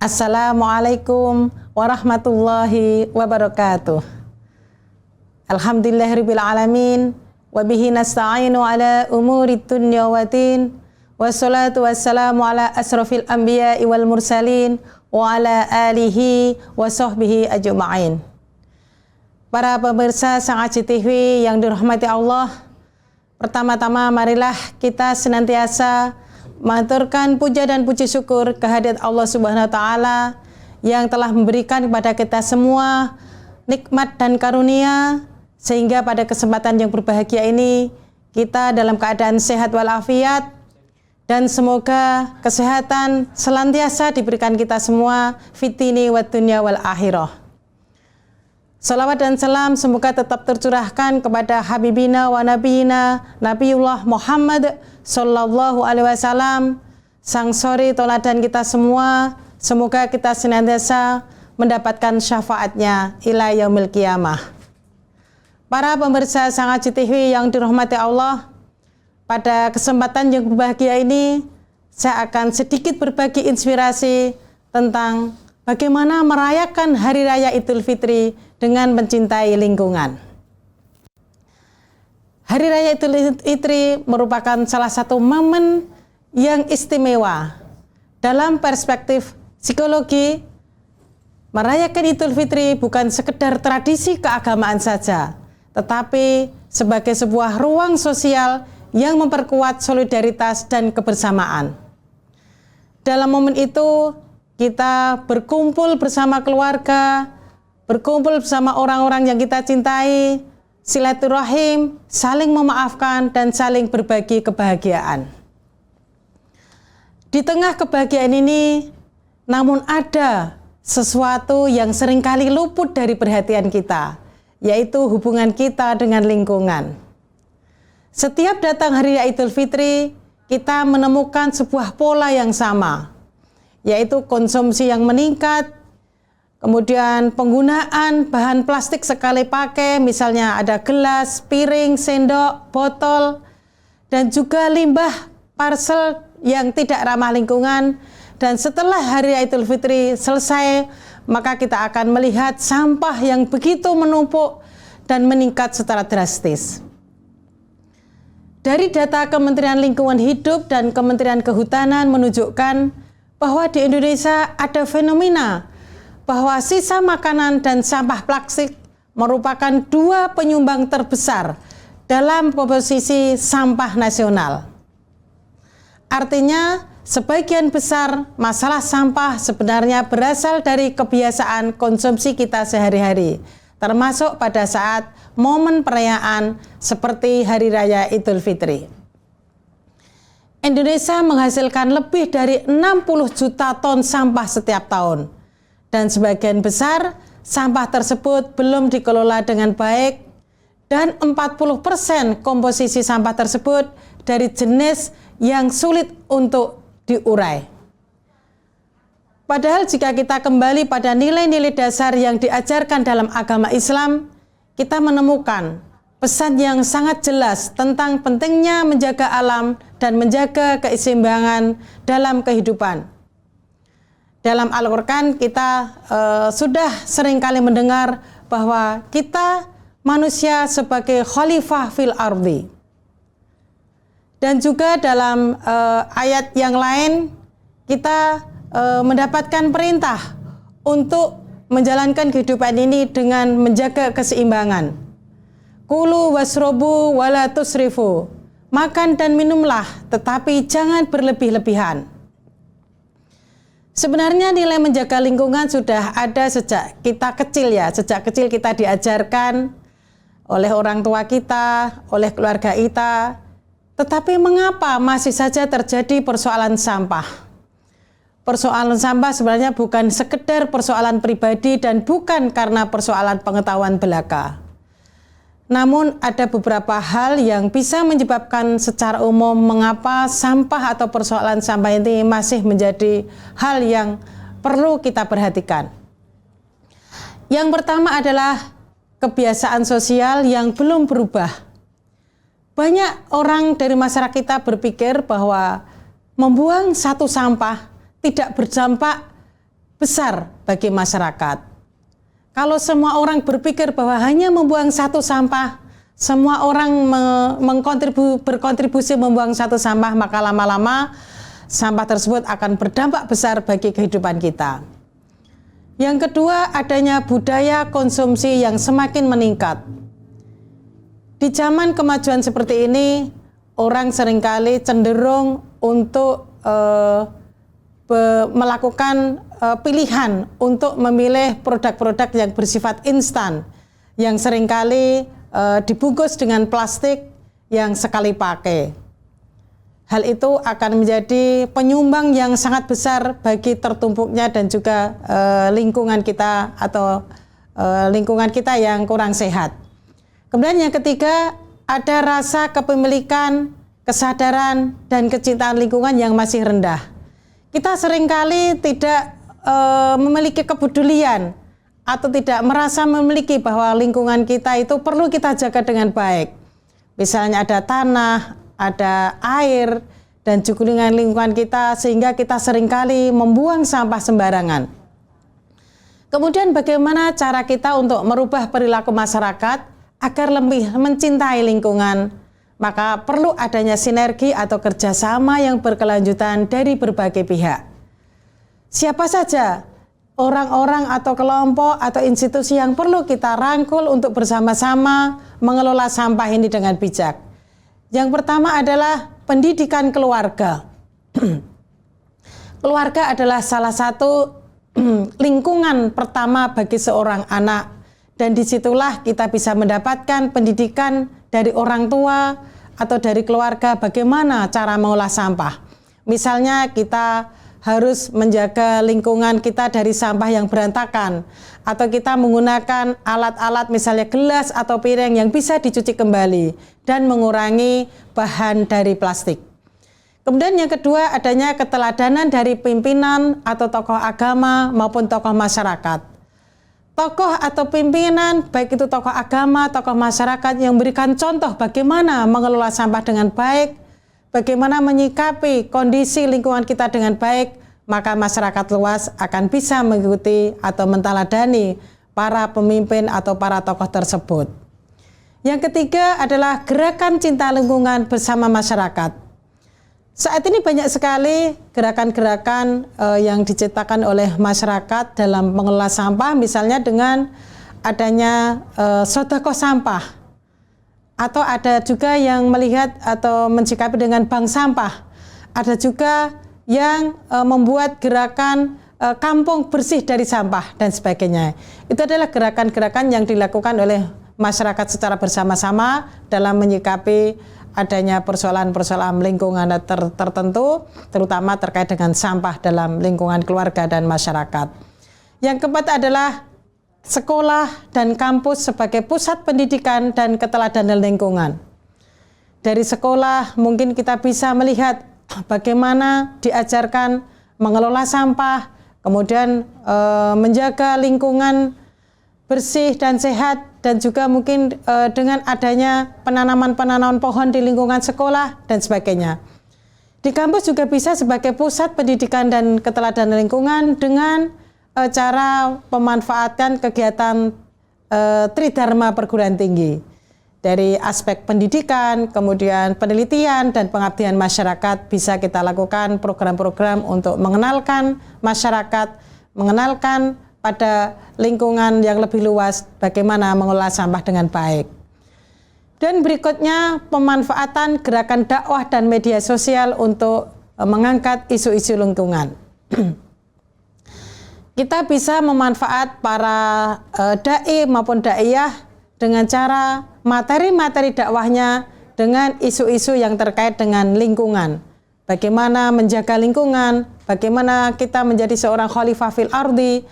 Assalamualaikum warahmatullahi wabarakatuh. Alhamdulillahirabbil alamin wa bihi nasta'inu ala umuri dunya waddin. Wassalatu wassalamu ala asrafil anbiya'i wal mursalin wa ala alihi wa sahbihi ajma'in. Para pemirsa Sang Aji TV yang dirahmati Allah, pertama-tama marilah kita senantiasa maturkan puja dan puji syukur kehadirat Allah Subhanahu wa taala yang telah memberikan kepada kita semua nikmat dan karunia sehingga pada kesempatan yang berbahagia ini kita dalam keadaan sehat walafiat, dan semoga kesehatan senantiasa diberikan kita semua fitini wa dunya wal akhirah. Salawat dan salam semoga tetap tercurahkan kepada Habibina wa Nabiyina Nabiullah Muhammad Sallallahu Alaihi Wasallam, sang suri toladan kita semua. Semoga kita senantiasa mendapatkan syafaatnya ila yaumil qiyamah. Para pemirsa Sang Aji TV yang dirahmati Allah, pada kesempatan yang berbahagia ini saya akan sedikit berbagi inspirasi tentang bagaimana merayakan Hari Raya Idul Fitri dengan mencintai lingkungan. Hari Raya Idul Fitri merupakan salah satu momen yang istimewa. Dalam perspektif psikologi, merayakan Idul Fitri bukan sekedar tradisi keagamaan saja, tetapi sebagai sebuah ruang sosial yang memperkuat solidaritas dan kebersamaan. Dalam momen itu, kita berkumpul bersama keluarga, berkumpul bersama orang-orang yang kita cintai, silaturahim, saling memaafkan, dan saling berbagi kebahagiaan. Di tengah kebahagiaan ini, namun ada sesuatu yang seringkali luput dari perhatian kita, yaitu hubungan kita dengan lingkungan. Setiap datang Hari Raya Idul Fitri, kita menemukan sebuah pola yang sama, yaitu konsumsi yang meningkat, kemudian penggunaan bahan plastik sekali pakai, misalnya ada gelas, piring, sendok, botol, dan juga limbah parcel yang tidak ramah lingkungan. Dan setelah Hari Raya Idul Fitri selesai, maka kita akan melihat sampah yang begitu menumpuk dan meningkat secara drastis. Dari data Kementerian Lingkungan Hidup dan Kementerian Kehutanan menunjukkan bahwa di Indonesia ada fenomena bahwa sisa makanan dan sampah plastik merupakan dua penyumbang terbesar dalam komposisi sampah nasional. Artinya, sebagian besar masalah sampah sebenarnya berasal dari kebiasaan konsumsi kita sehari-hari, termasuk pada saat momen perayaan seperti Hari Raya Idul Fitri. Indonesia menghasilkan lebih dari 60 juta ton sampah setiap tahun. Dan sebagian besar sampah tersebut belum dikelola dengan baik, dan 40% komposisi sampah tersebut dari jenis yang sulit untuk diurai. Padahal jika kita kembali pada nilai-nilai dasar yang diajarkan dalam agama Islam, kita menemukan pesan yang sangat jelas tentang pentingnya menjaga alam dan menjaga keseimbangan dalam kehidupan. Dalam Al-Quran kita sudah seringkali mendengar bahwa kita manusia sebagai khalifah fil ardi. Dan juga dalam ayat yang lain kita mendapatkan perintah untuk menjalankan kehidupan ini dengan menjaga keseimbangan. Kulu wasrobu wala tusrifu. Makan dan minumlah, tetapi jangan berlebih-lebihan. Sebenarnya nilai menjaga lingkungan sudah ada sejak kita kecil ya. Sejak kecil kita diajarkan oleh orang tua kita, oleh keluarga kita. Tetapi mengapa masih saja terjadi persoalan sampah? Persoalan sampah sebenarnya bukan sekedar persoalan pribadi dan bukan karena persoalan pengetahuan belaka. Namun ada beberapa hal yang bisa menyebabkan secara umum mengapa sampah atau persoalan sampah ini masih menjadi hal yang perlu kita perhatikan. Yang pertama adalah kebiasaan sosial yang belum berubah. Banyak orang dari masyarakat kita berpikir bahwa membuang satu sampah tidak berdampak besar bagi masyarakat. Kalau semua orang berpikir bahwa hanya membuang satu sampah, semua orang berkontribusi membuang satu sampah, maka lama-lama sampah tersebut akan berdampak besar bagi kehidupan kita. Yang kedua, adanya budaya konsumsi yang semakin meningkat. Di zaman kemajuan seperti ini, orang seringkali cenderung untuk melakukan pilihan untuk memilih produk-produk yang bersifat instan, yang seringkali dibungkus dengan plastik yang sekali pakai. Hal itu akan menjadi penyumbang yang sangat besar bagi tertumpuknya dan juga lingkungan kita atau lingkungan kita yang kurang sehat. Kemudian yang ketiga, ada rasa kepemilikan, kesadaran, dan kecintaan lingkungan yang masih rendah. Kita seringkali tidak memiliki kepedulian atau tidak merasa memiliki bahwa lingkungan kita itu perlu kita jaga dengan baik. Misalnya ada tanah, ada air, dan juga lingkungan kita, sehingga kita seringkali membuang sampah sembarangan. Kemudian bagaimana cara kita untuk merubah perilaku masyarakat agar lebih mencintai lingkungan? Maka perlu adanya sinergi atau kerjasama yang berkelanjutan dari berbagai pihak. Siapa saja orang-orang atau kelompok atau institusi yang perlu kita rangkul untuk bersama-sama mengelola sampah ini dengan bijak? Yang pertama adalah pendidikan keluarga. Keluarga adalah salah satu lingkungan pertama bagi seorang anak, dan disitulah kita bisa mendapatkan pendidikan dari orang tua atau dari keluarga bagaimana cara mengolah sampah. Misalnya kita harus menjaga lingkungan kita dari sampah yang berantakan, atau kita menggunakan alat-alat misalnya gelas atau piring yang bisa dicuci kembali dan mengurangi bahan dari plastik. Kemudian yang kedua, adanya keteladanan dari pimpinan atau tokoh agama maupun tokoh masyarakat. Tokoh atau pimpinan, baik itu tokoh agama, tokoh masyarakat yang memberikan contoh bagaimana mengelola sampah dengan baik, bagaimana menyikapi kondisi lingkungan kita dengan baik, maka masyarakat luas akan bisa mengikuti atau menteladani para pemimpin atau para tokoh tersebut. Yang ketiga adalah gerakan cinta lingkungan bersama masyarakat. Saat ini banyak sekali gerakan-gerakan yang diciptakan oleh masyarakat dalam mengelola sampah, misalnya dengan adanya sedekah sampah, atau ada juga yang melihat atau mencikapi dengan bank sampah. Ada juga yang membuat gerakan kampung bersih dari sampah dan sebagainya. Itu adalah gerakan-gerakan yang dilakukan oleh masyarakat secara bersama-sama dalam menyikapi adanya persoalan-persoalan lingkungan tertentu, terutama terkait dengan sampah dalam lingkungan keluarga dan masyarakat. Yang keempat adalah sekolah dan kampus sebagai pusat pendidikan dan keteladanan lingkungan. Dari sekolah mungkin kita bisa melihat bagaimana diajarkan mengelola sampah, kemudian menjaga lingkungan bersih dan sehat, dan juga mungkin dengan adanya penanaman pohon di lingkungan sekolah dan sebagainya. Di kampus juga bisa sebagai pusat pendidikan dan keteladanan lingkungan dengan cara memanfaatkan kegiatan Tridharma perguruan tinggi. Dari aspek pendidikan, kemudian penelitian dan pengabdian masyarakat, bisa kita lakukan program-program untuk mengenalkan masyarakat, mengenalkan pada lingkungan yang lebih luas bagaimana mengelola sampah dengan baik. Dan berikutnya, pemanfaatan gerakan dakwah dan media sosial untuk mengangkat isu-isu lingkungan. Kita bisa memanfaat para dai maupun daiyah dengan cara materi-materi dakwahnya dengan isu-isu yang terkait dengan lingkungan. Bagaimana menjaga lingkungan, bagaimana kita menjadi seorang khalifah fil ardi.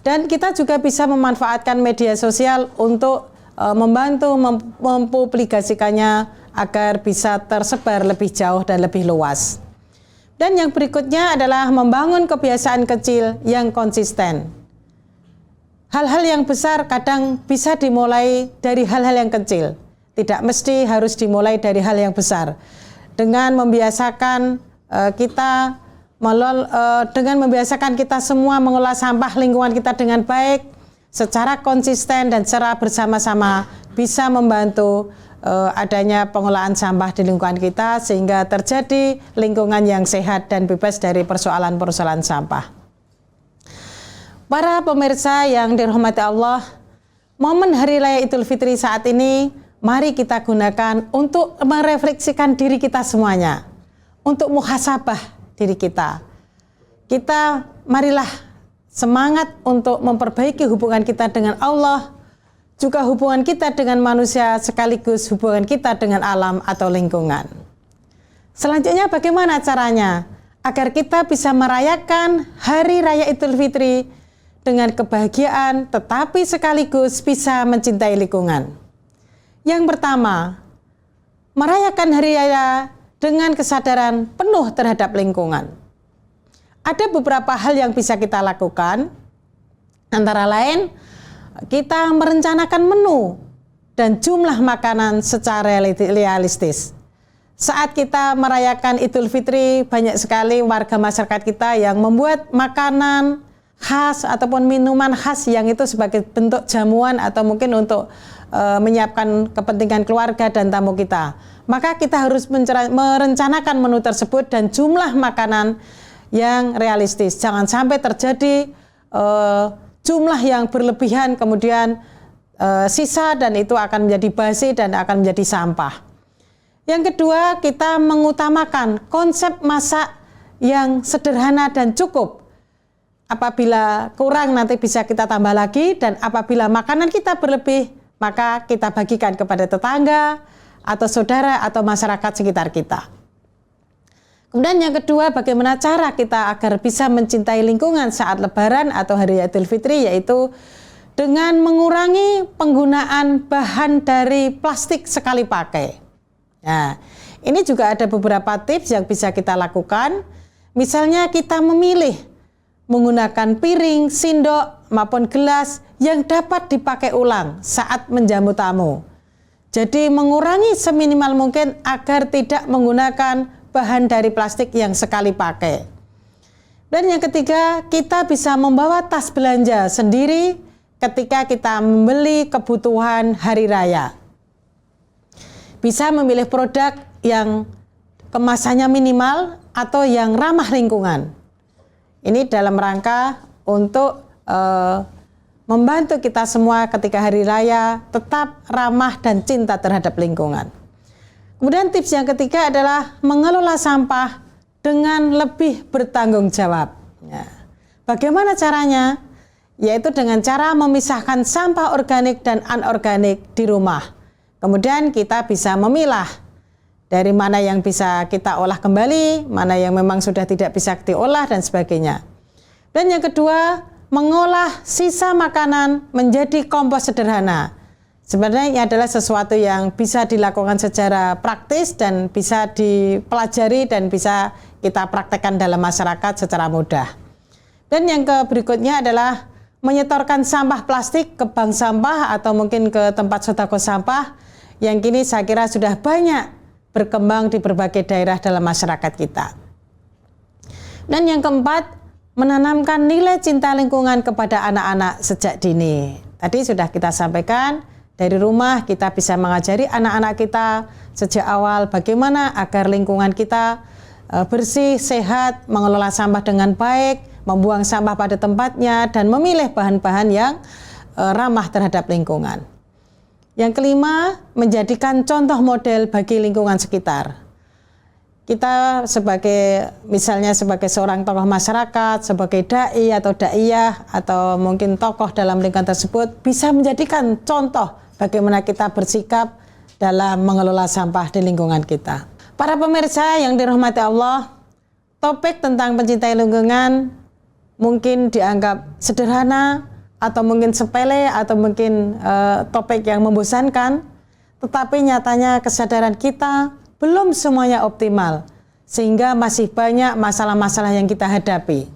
Dan kita juga bisa memanfaatkan media sosial untuk membantu mempublikasikannya agar bisa tersebar lebih jauh dan lebih luas. Dan yang berikutnya adalah membangun kebiasaan kecil yang konsisten. Hal-hal yang besar kadang bisa dimulai dari hal-hal yang kecil. Tidak mesti harus dimulai dari hal yang besar. Dengan membiasakan kita dengan membiasakan kita semua mengolah sampah lingkungan kita dengan baik, secara konsisten dan secara bersama-sama bisa membantu adanya pengolahan sampah di lingkungan kita sehingga terjadi lingkungan yang sehat dan bebas dari persoalan-persoalan sampah. Para pemirsa yang dirahmati Allah, momen Hari Raya Idul Fitri saat ini mari kita gunakan untuk merefleksikan diri kita semuanya, untuk muhasabah diri kita. Kita marilah semangat untuk memperbaiki hubungan kita dengan Allah, juga hubungan kita dengan manusia, sekaligus hubungan kita dengan alam atau lingkungan. Selanjutnya bagaimana caranya agar kita bisa merayakan Hari Raya Idul Fitri dengan kebahagiaan tetapi sekaligus bisa mencintai lingkungan? Yang pertama, merayakan Hari Raya dengan kesadaran penuh terhadap lingkungan. Ada beberapa hal yang bisa kita lakukan, antara lain kita merencanakan menu dan jumlah makanan secara realistis. Saat kita merayakan Idul Fitri, banyak sekali warga masyarakat kita yang membuat makanan khas ataupun minuman khas yang itu sebagai bentuk jamuan atau mungkin untuk menyiapkan kepentingan keluarga dan tamu kita. Maka kita harus merencanakan menu tersebut dan jumlah makanan yang realistis. Jangan sampai terjadi jumlah yang berlebihan kemudian sisa dan itu akan menjadi basi dan akan menjadi sampah. Yang kedua, kita mengutamakan konsep masak yang sederhana dan cukup. Apabila kurang nanti bisa kita tambah lagi, dan apabila makanan kita berlebih maka kita bagikan kepada tetangga atau saudara atau masyarakat sekitar kita. Kemudian yang kedua, bagaimana cara kita agar bisa mencintai lingkungan saat Lebaran atau Hari Idul Fitri, yaitu dengan mengurangi penggunaan bahan dari plastik sekali pakai. Nah, ini juga ada beberapa tips yang bisa kita lakukan. Misalnya kita memilih menggunakan piring, sendok, maupun gelas yang dapat dipakai ulang saat menjamu tamu. Jadi mengurangi seminimal mungkin agar tidak menggunakan bahan dari plastik yang sekali pakai. Dan yang ketiga, kita bisa membawa tas belanja sendiri ketika kita membeli kebutuhan hari raya. Bisa memilih produk yang kemasannya minimal atau yang ramah lingkungan. Ini dalam rangka untuk membantu kita semua ketika hari raya tetap ramah dan cinta terhadap lingkungan. Kemudian tips yang ketiga adalah mengelola sampah dengan lebih bertanggung jawab. Ya. Bagaimana caranya? Yaitu dengan cara memisahkan sampah organik dan anorganik di rumah. Kemudian kita bisa memilah dari mana yang bisa kita olah kembali, mana yang memang sudah tidak bisa diolah dan sebagainya. Dan yang kedua, mengolah sisa makanan menjadi kompos sederhana. Sebenarnya ini adalah sesuatu yang bisa dilakukan secara praktis dan bisa dipelajari dan bisa kita praktekkan dalam masyarakat secara mudah. Dan yang berikutnya adalah menyetorkan sampah plastik ke bank sampah atau mungkin ke tempat sodako sampah yang kini saya kira sudah banyak berkembang di berbagai daerah dalam masyarakat kita. Dan yang keempat, menanamkan nilai cinta lingkungan kepada anak-anak sejak dini. Tadi sudah kita sampaikan, dari rumah kita bisa mengajari anak-anak kita sejak awal bagaimana agar lingkungan kita bersih, sehat, mengelola sampah dengan baik, membuang sampah pada tempatnya, dan memilih bahan-bahan yang ramah terhadap lingkungan. Yang kelima, menjadikan contoh model bagi lingkungan sekitar. Kita misalnya sebagai seorang tokoh masyarakat, sebagai dai atau daiyah atau mungkin tokoh dalam lingkungan tersebut bisa menjadikan contoh bagaimana kita bersikap dalam mengelola sampah di lingkungan kita. Para pemirsa yang dirahmati Allah, topik tentang pencintai lingkungan mungkin dianggap sederhana atau mungkin sepele atau mungkin topik yang membosankan, tetapi nyatanya kesadaran kita belum semuanya optimal, sehingga masih banyak masalah-masalah yang kita hadapi.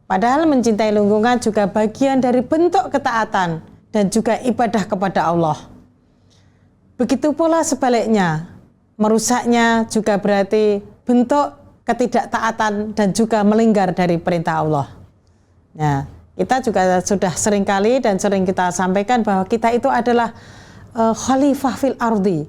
Padahal mencintai lingkungan juga bagian dari bentuk ketaatan dan juga ibadah kepada Allah. Begitu pula sebaliknya, merusaknya juga berarti bentuk ketidaktaatan dan juga melingkar dari perintah Allah. Nah, kita juga sudah sering kali dan sering kita sampaikan bahwa kita itu adalah khalifah fil ardi,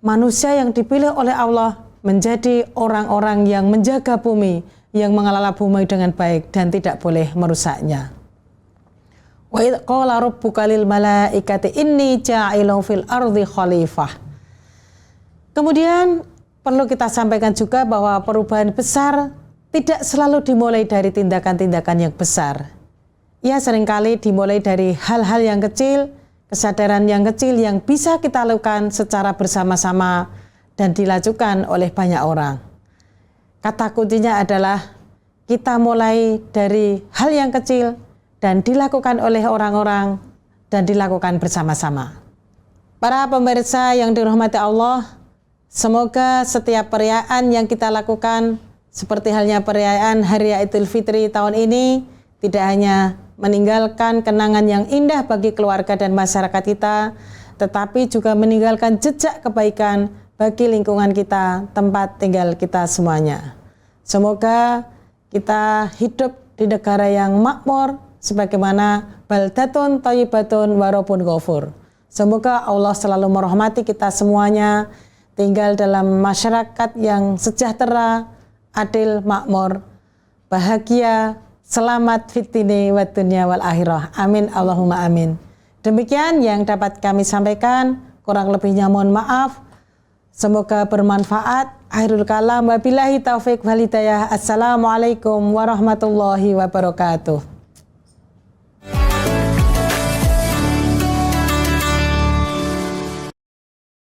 manusia yang dipilih oleh Allah menjadi orang-orang yang menjaga bumi, yang mengelola bumi dengan baik dan tidak boleh merusaknya. Wa idz qala rabbuka lil malaikati inni ja'ilun fil ardi khalifah. Kemudian perlu kita sampaikan juga bahwa perubahan besar tidak selalu dimulai dari tindakan-tindakan yang besar. Ia seringkali dimulai dari hal-hal yang kecil, kesadaran yang kecil yang bisa kita lakukan secara bersama-sama dan dilakukan oleh banyak orang. Kata kuncinya adalah kita mulai dari hal yang kecil dan dilakukan oleh orang-orang dan dilakukan bersama-sama. Para pemirsa yang dirahmati Allah, semoga setiap perayaan yang kita lakukan, seperti halnya perayaan Hari Raya Idul Fitri tahun ini, tidak hanya meninggalkan kenangan yang indah bagi keluarga dan masyarakat kita, tetapi juga meninggalkan jejak kebaikan bagi lingkungan kita, tempat tinggal kita semuanya. Semoga kita hidup di negara yang makmur, sebagaimana baldatun thayyibatun wa rabbun ghafur. Semoga Allah selalu merahmati kita semuanya, tinggal dalam masyarakat yang sejahtera, adil, makmur, bahagia, selamat fitini wa dunya wal akhirah. Amin Allahumma amin. Demikian yang dapat kami sampaikan, kurang lebihnya mohon maaf. Semoga bermanfaat. Akhirul kalam, wabillahi taufik wal hidayah. Assalamualaikum warahmatullahi wabarakatuh.